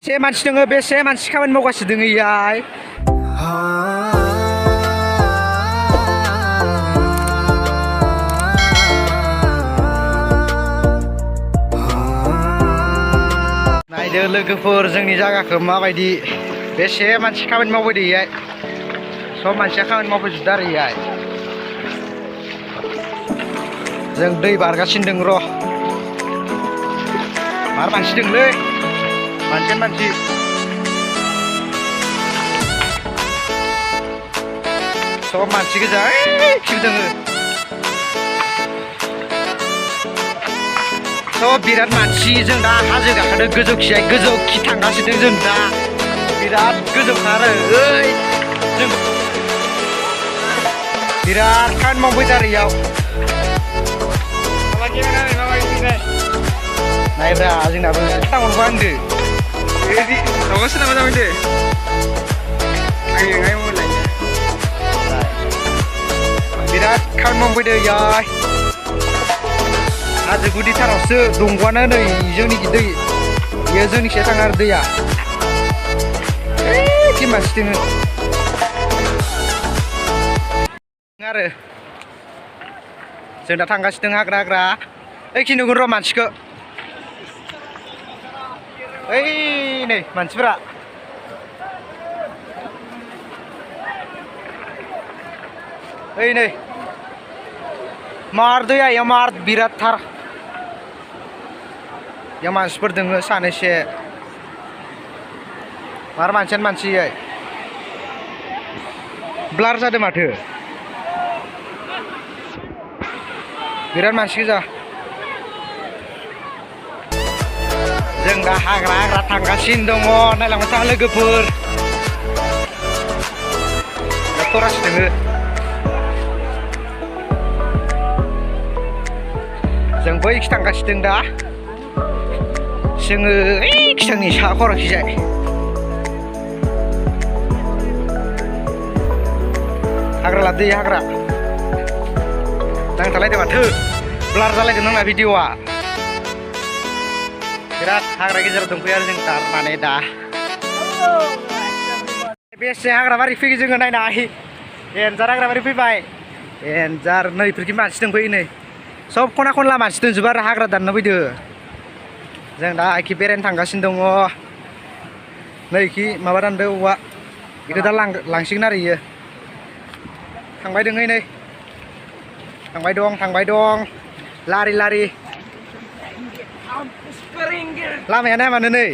से मानसि दङ बेसे मानसि खामानि मावगासिनो दङ इयाय नायदो लोगोफोर जोंनि जायगाखौ माबायदि बेसे मानसि खामानि मावबायदो इयाय सब मानसिया खामानि मावफैजोबदो आरो इयाय जों दै बारगासिनो दङ र' मार मानसि दंलै मानसियानो मानसि सब मानसि गोजा खिउ दोङो सब बिराद मानसि जों दा हाजो गाखोदों गोजौखिजाय गोजौखि थांगासिनो जों दा बिराद गोजौखा आरो ओइ जों बिराद खामानि मावफैदों आरो इयाव नायब्रा जोंनाबो टाउनबो आंदो Kamu senang macam itu? Ayo mulai. बिराद खामानि मावफैदों इयाय हाजो गुदिथारावसो दंग'आनो नै जोंनि दै बेयो जोंनिखिजाय थाङो आरो दैया एखे मानसि दोङो आरो जों दा थांगासिनो दं हाग्रा हाग्रा ओइखि नुगोन र' मानसिखौ ओइ नै मानसिफोरा ओइ नै मार दैया इयाव मार बिरादथार इयाव मानसिफोर दोङो सानैसो मार मानसियानो मानसि इयाय ब्लार जादों माथो बिराद मानसि गोजा जों दा हाग्रा हाग्रा थांगासिनो दङ नायलांबाय था लोगोफोर दा खरासि दोङो जों बैखि थांगासिनो दं दा जोङो ओइखि थांनि साहा खर'खिजाय हाग्रा लादो हाग्रा नांथालायदों माथो ब्लार जालायदों नोंना भिडिअ'आ बिराद हाग्रा गेजेराव दंफैयो आरो जों थारमाने दा बेसे हाग्रा बारि फैयो जोङो नायनाय एन्जार हाग्रा बारि फैबाय एन्जार नै इफोरखि मानसि दंफैयो नै सब खना खनला मानसि दंजोबो आरो हाग्रा दाननो फैदो जों दा इखि बेरायनो थांगासिनो दङ नै इखि माबा दानदो औवा बेखौ दा लांसिगोन आरो इयो थांबाय दङ नै थांबाय दं लारि लारि लामाया नाय मानो नै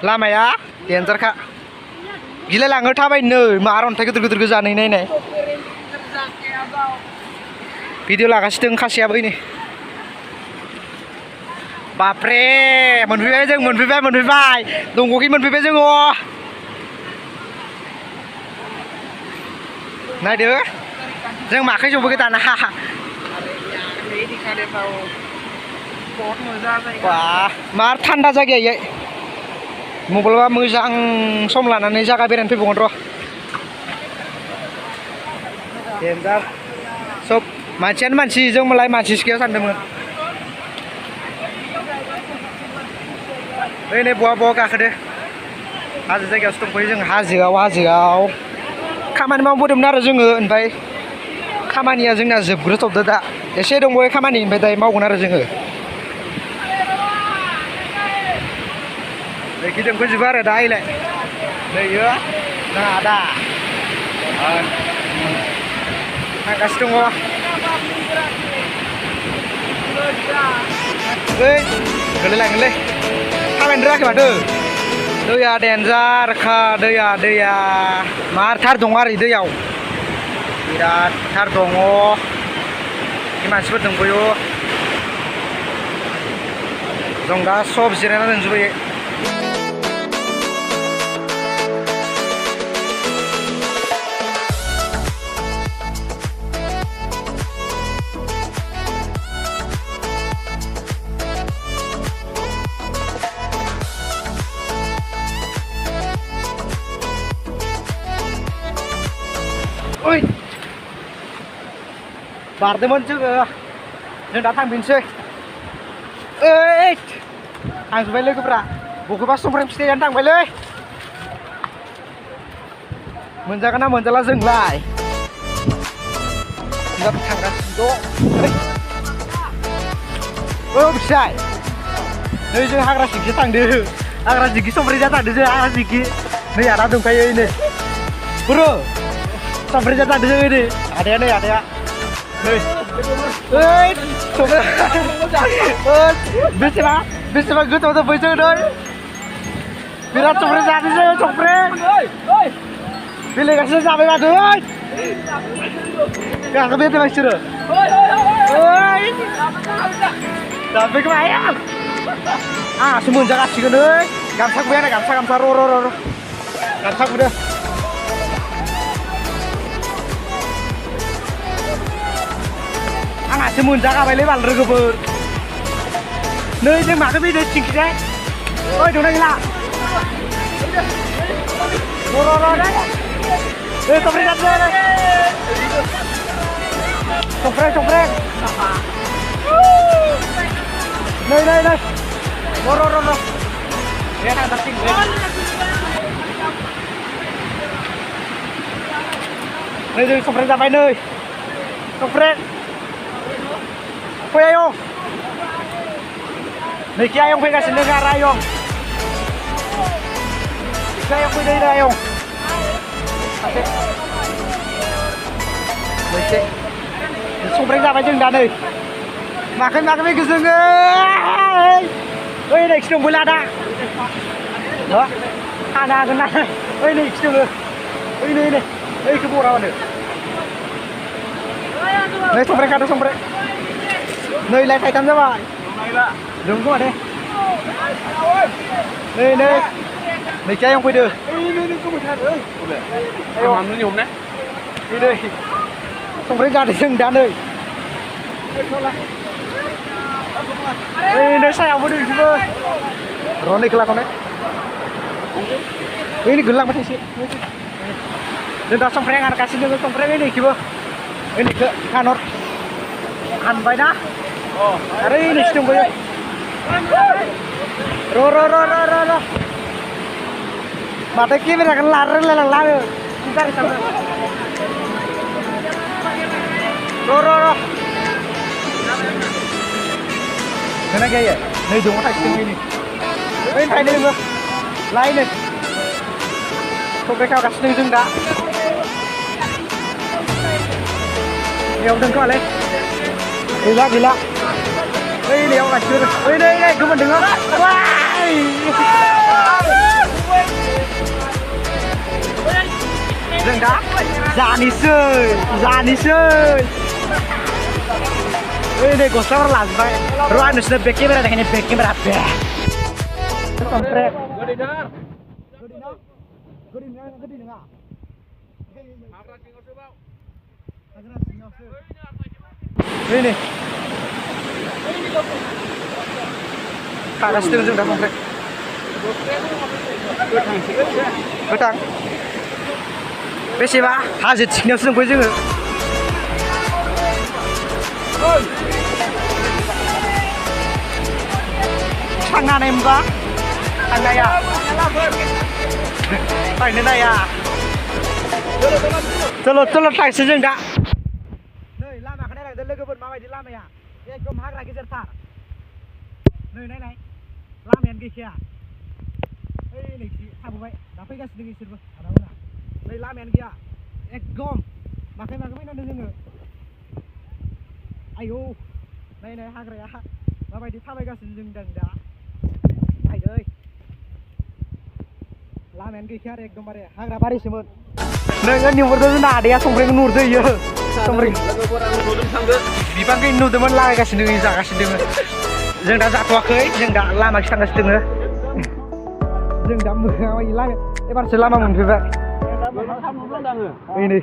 लामाया देन्जारखा गिलाय लाङो थाबायनो मार अन्थाइ गिदिर गिदिर गोजानै नायनाय भिडिअ लागासिनो दं खासेयाबो नै बापरे मोनफैबाय जों मोनफैबाय दंग'खि मोनफैबाय जोङो नायदो जों माखै जबोगै दाना Wah, मार थान्दा जायगाया इयाय माब्लाबा मोजां सम लानानै जायगा बेरायनो फैबावगोन र' देन्जार सब मानसियानो मानसि जों मालाय मानसि सिखायाव सानदोंमोन ओइ नै बहा गाखोदो हाजो जायगायावसो दंफैयो जों हाजोआव खामानि मावबोदोंमोन आरो जोङो ओमफ्राय खामानिया जोंना जोबग्रोथ'बदो दा एसे दंबावो खामानि ओमफ्राय दायो मावगोन आरो जोङो नैखि दंफैजोबो आरो दा इलाय नैयो जोंहा दा थांगासिनो दङ ओइ गोलैलांगोनलै थाबायनो रोङाखै माथो दैया देन्जारखा दैया मारथार दङ आरो दैयाव बिरादथार दङ मानसिफोर दंबोयो जों दा सब जिरायना दंजोबो ओइ बारदोंमोन जोङो जों दा थांफिनसै ओइ थांजोब्बाय लोगोफ्रा Bukeba somफ्राय फिथाइयानो थांबायलै मोनजागोन ना मोनजाला जोंलाय दा थांगासिनो दं औ फिसाय नै जों हाग्रा सिंखि थांदो हाग्रा सिंखि somफ्राय जा थांदो जों हाग्रा सिंखि नै आदा दंखायो नै bro somफ्राय जा थांदो जों नै आदाया नै आदाया नै ओइ somफ्राय बेसेबां गोथाव जाबाय जों नै बिराद somफ्राय जादों जों somफ्राय बेलेगासो जाबाय माथो ओइ गाखोबाय थाबाय बिसोरो ओइ जाबायखौ आया आंहासो मोनजागासिगोन ओइ गामसा गुबाय गामसा र' गामसा गुदो आंहासो मोनजागाबायलै बांद्राय गोबोर नै जों माखौ फैदो सिंखिजाय ओइ दंना गैला र' ओइ somफ्राय जादो somफ्राय नै र' दे थांजासिगोन नै जों somफ्राय जाबाय नै somफ्राय फै आयं नैखि आयं फैगासिनो दं आरो आयं आयं फैदो आयं मोनसे somफ्राय जाबाय जों दा नै माखै फैखो जोङो ओइ नैखि दंबोला दा खानो हागोन ना ओइ नैखि दङ ओइ नै ओइखौ बराबानो नै somफ्राय खादो somफ्राय नै लाय थाइथाम जाबाय दं खोमा दे नै नैखि आयं फैदो नै somफ्राय जादों जों दा नै नै सायावबो दं बिसोरबो र' नै खोलाखौनो नै गोलैलांबाय एसे जों दा somफ्राय हानगासिनो दङ somफ्राय नैखिबो नैखौ हानबाय ना आरो नैखि दंबायो र' माथो केमेराखौनो लालायलांला आङो गारि थाङो र' नोंना गैया नै दङ थाइसे दङ नै थाइनै दङ लाय नै somफ्राय खागासिनो जों दा बेयाव दं खोमालै गैला ओइ नैयाव गासिबो ओइ नै गोमोन दङ जों दा जानोसै ओइ नै गस्लाफोर लाजोबबाय र' आं नोंसोरनो बेक केमेरा देखायनो बेक केमेरा somफ्राय गोदै नङा नै खागासिनो दं जों दा somफ्राय गोथां बेसेबा हाजो थिखिनायावसो दंफैयो जोङो थांनो हानाय मोनबा थांनाया थांनो नाया चल' थांसै जों दा नै लामाखौ नायलांदो लोगोफोर माबायदि लामाया एकदम हाग्रा गेजेरथार नै नायलाय लामायानो गैखाया ओइ नैखि थाबोबाय दा फैगासिनो दं इसोरबो आदामोना नै लामायानो गैया एकदम माखै फैनांदों जोङो आयौ नाय हाग्राया माबायदि थाबायगासिनो जों दा नायदै लामायानो गैखाया आरो एकदमबारे हाग्रा बारिसोमोन नोङो नुहुरदों जोंना आदाया somफ्रायखौ नुहुरदो इयो somफ्राय बिफांखौ नुदोंमोन लागायगासिनो दङ जागासिनो दङ जों दा जाथ'वाखै जों दा लामाखि थांगासिनो दङ जों दा मोखाङाव लामा एबारसो लामा मोनफैबाय नै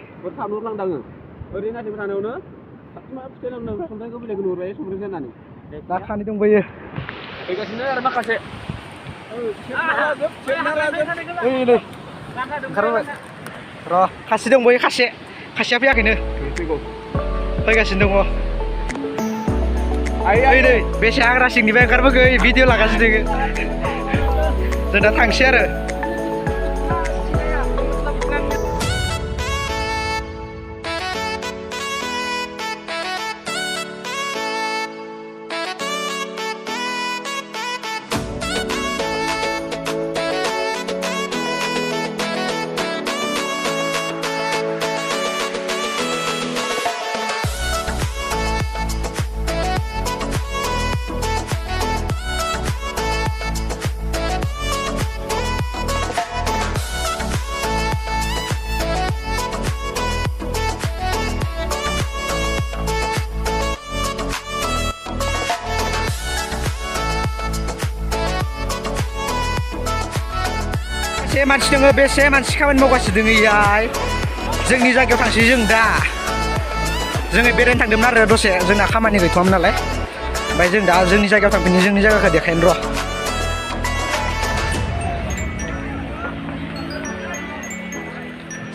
दा खानै दंबोयो फैगासिनो आरो माखासे नै ओंखारबोबाय र' खासि दंबोयो खासिया फैयाखैनो फैगासिनो दङ नै बेसे हाग्रा सिंनिफ्राय ओंखारबोखो भिडिअ लागासिनो दोङो जों दा थांसै आरो बेसे मानसि दङ बेसे मानसि खामानि मावगासिनो दङ इयाय जोंनि जायगायाव थांसै जों दा जोङो बेरायनो थांदोंमोन आरो दसे जोंना खामानि गैथ'वामोन नालाय ओमफ्राय जों दा जोंनि जायगायाव थांफिनो जोंनि जायगाखौ देखायनो र'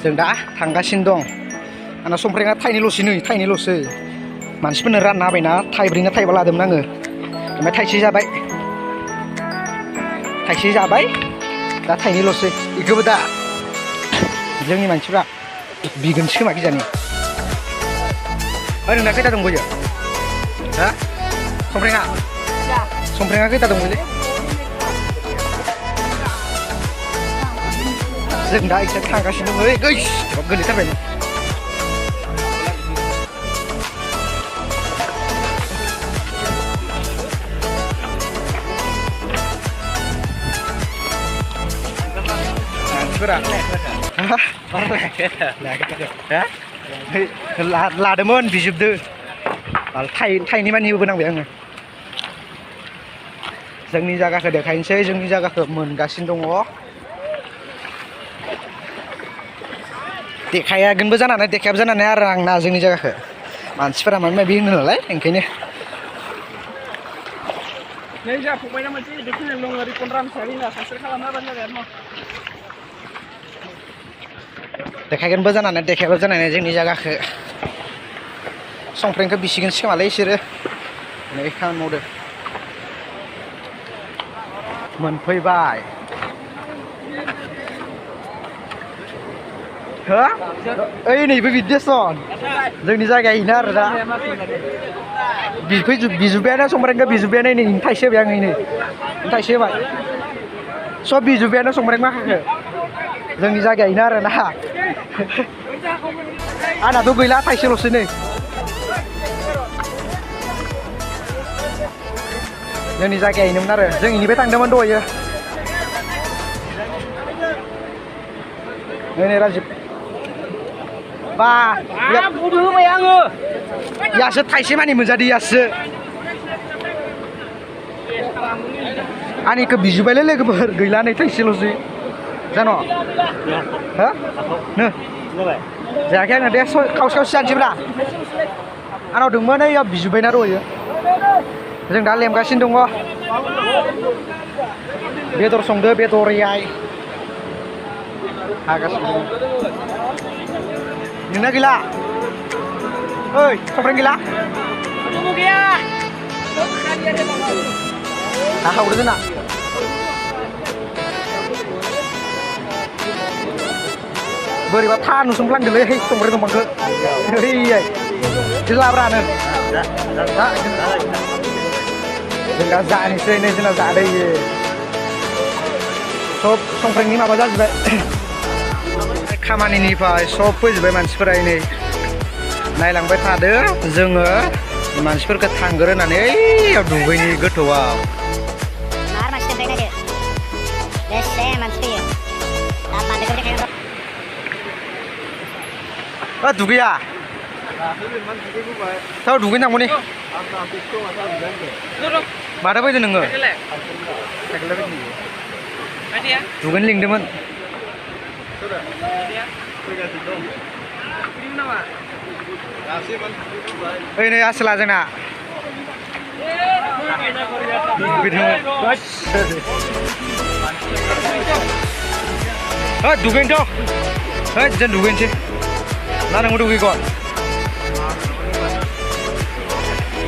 जों दा थांगासिनो दं आंना संफ्रेङा थाइनैल'सै नै थाइनैल'सै मानसिफोरनो रानना होबायना थाइब्रै ना थाइबा लादोंमोन आङो ओमफ्राय थाइसे जाबाय दा थाइनैल'सै बेखौबो दा जोंनि मानसिफ्रा बिगोनसो खोमा गिजानि नोंना खैथा दंबोयो हा संफ्रेङा खैथा दंबोलै जों दा एसे थांगासिनो दङ ओइ गैस गोलैथारबाय लादोंमोन बिजोबदो थाइनै मानि होबोनांबाय आङो जोंनि जायगाखौ देखायनोसै जोंनि जायगाखौ मोनगासिनो दङ देखायागोनबो जानानै देखायाबो जानानै आरो आंना जोंनि जायगाखौ मानसिफोरा माबा माबि होनो नालाय ओंखायनो नै जा फंबायना मोनसे बेखौनो दङ रिपन रामसारिना सानस्रि खालामना होबानो जाबाय आरो देखायगोनबो जानानै देखायाबो जानानै जोंनि जायगाखौ संफ्रेंखौ बिसिगोन खोमालै बिसोरो नै खामानि मावदो मोनफैबाय हो ओइ नैबो बिदेसन जोंनि जायगायैनो आरो दा बिजुबायानो संफ्रेंखौ बिजुबायानो नै थाइसे होबाय आं नै थाइसे होबाय सब बिजुबायानो संफ्रें माखाखौ जोंनि जायगायैनो आरो ना आंनाथ' गैला थाइसेल'सै नै जोंनि जायगायैनोमोन आरो जों इनिफ्राय थांदोंमोन दहायो नै राजिब बा बुद होबाय आङो यासो थाइसे मानि मोनजादो यासो आंनिखौ बिजुबायलै लोगोफोर गैला नै थाइसेल'सै जान' हो नो जायाखै आङो दे खावसे जानोसैब्रा आंनाव दंमोन ओइयाव बिजुबायना दहायो जों दा लेमगासिनो दङ बेदर संदो बेदर एयाय हागासिनो दङ नोंना गैला ओइ संफ्रें गैला गैया हाखावदो जोंना बोरैबा था नुसोमफ्लांदोलै संफ्रें दंफांखौ ओइयाय लाब्रानो जों दा जानोसै नै जोंना जादो इयो सब संफ्रेंनि माबा जाजोब्बाय खामानिनिफ्राय सब फैजोब्बाय मानसिफोरा नै नायलांबाय थादो जोङो मानसिफोरखौ थांगोर होननानै ओइयाव दुगैनि गोथौआव दुगैया थाव दुगैनो थांगौनि माथो फैदो नोङो दुगैनो लिंदोंमोन ओइ नै आसोला जोंना दुगैनोथ' जों दुगैनोसै ना नोंबो दुगैगोन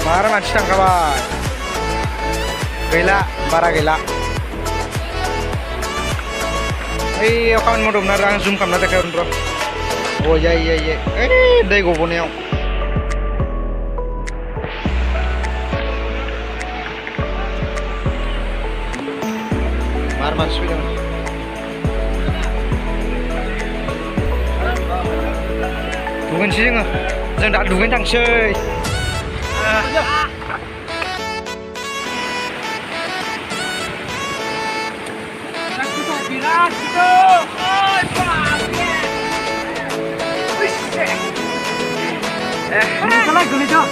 बारा मानसि थांखाबाय गैला बारा गैला ओइ खामानि मावदोंमोन आरो आं जुम खालामना देखायहरनो र' अ इये ओइ दै गबोनायाव मार मानसि फैदों दुगैनोसै जों दा दुगैनो थांसै Kalau gini tuh,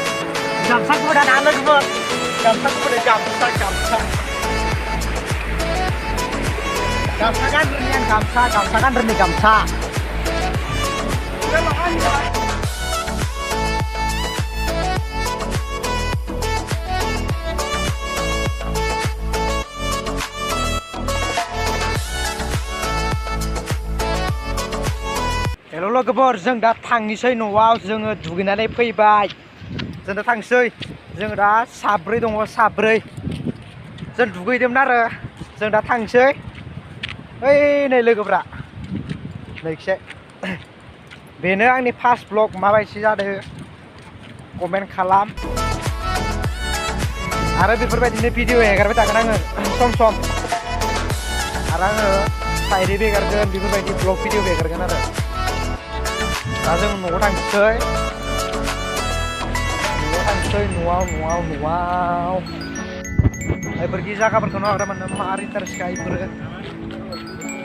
gamsak udah nalo gue, gamsak udah gamsak kan bernian gamsak kan berni gamsak. हेल' लोगोफोर जों दा थांनोसै न'आव जोङो दुगैनानै फैबाय जों दा थांसै जों दा साब्रै दङ साब्रै जों दुगैदोंमोन आरो जों दा थांसै ओइ नै लोगोफ्रा नैखिजाय बेनो आंनि फार्स्ट ब्लग माबायदि जादों कमेन्ट खालाम आरो बेफोरबायदिनो भिडिअ हेगारबाय थागोन आङो सम आरो आङो डायरि हेगारगोन बेफोरबायदि ब्लग भिडिअ हेगारगोन आरो दा जों न'आव थांसै न'आव बेफोरखि जायगाफोरखौ नागिरा मानो मार इन्टारेस्ट इफोरो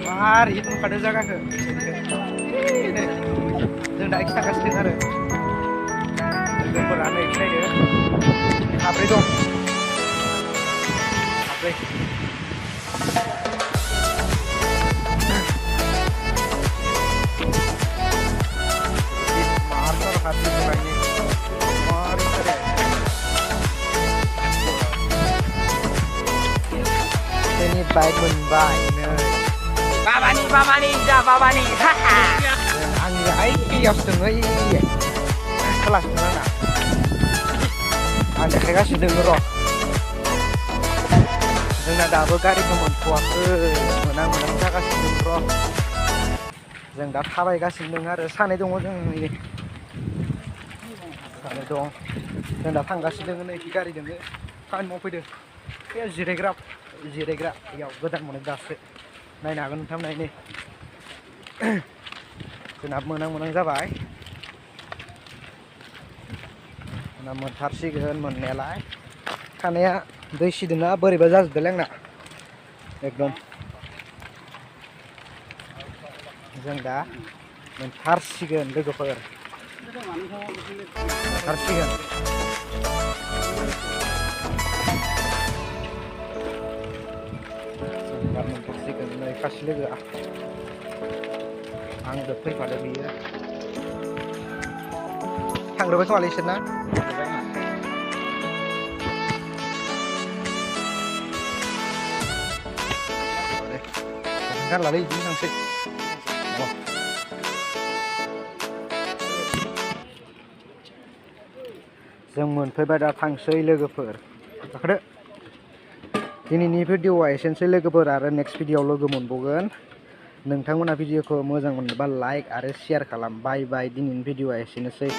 मार हिट नुखादो जायगाखौ जों दा एक्सट्रा थांगासिनो आरो लोगोफोरा नै नायदो साब्रै दं साब्रै ini baik menbaik Babani, haha. Angga kios dengoi kelas mana ada kayak kasih denger roh dengan double kari kementuak menang saya kasih denger roh जों दा थाबायगासिनो आरो सानै दङ जों नै सानै दं जों दा थांगासिनो दङ नै गारि दङ खामानि मावफैदों बे जिरायग्रा बेयाव गोदान मोनो दासो नायनो हागोन नोंथां नायनो जोंना मोनां जाबाय जोंना मोनथारसिगोन मोननायालाय खानाया दै सिदोंना बोरैबा जाजोबदोंलै आंना एकदम जों दा मोनथारसिगोन लोगोफोर मोनथारसिगोन मोनथारसिगोन नै खासि लोगोआ आंबो फैफादों बियो थांग्रोबाय खोमालै इसोरना गारलालै बिदिनो थांसै जों मोनफैबाय दा थांसै लोगोफोर गाखोदो दिनैनि भिडिअआ एसेनोसै लोगोफोर आरो नेक्स्ट भिडिअआव लोगो मोनबावगोन नोंथांमोना भिडिअखौ मोजां मोनोबा लाइक आरो शेयार खालाम बाय दिनैनि भिडिअआ एसेनोसै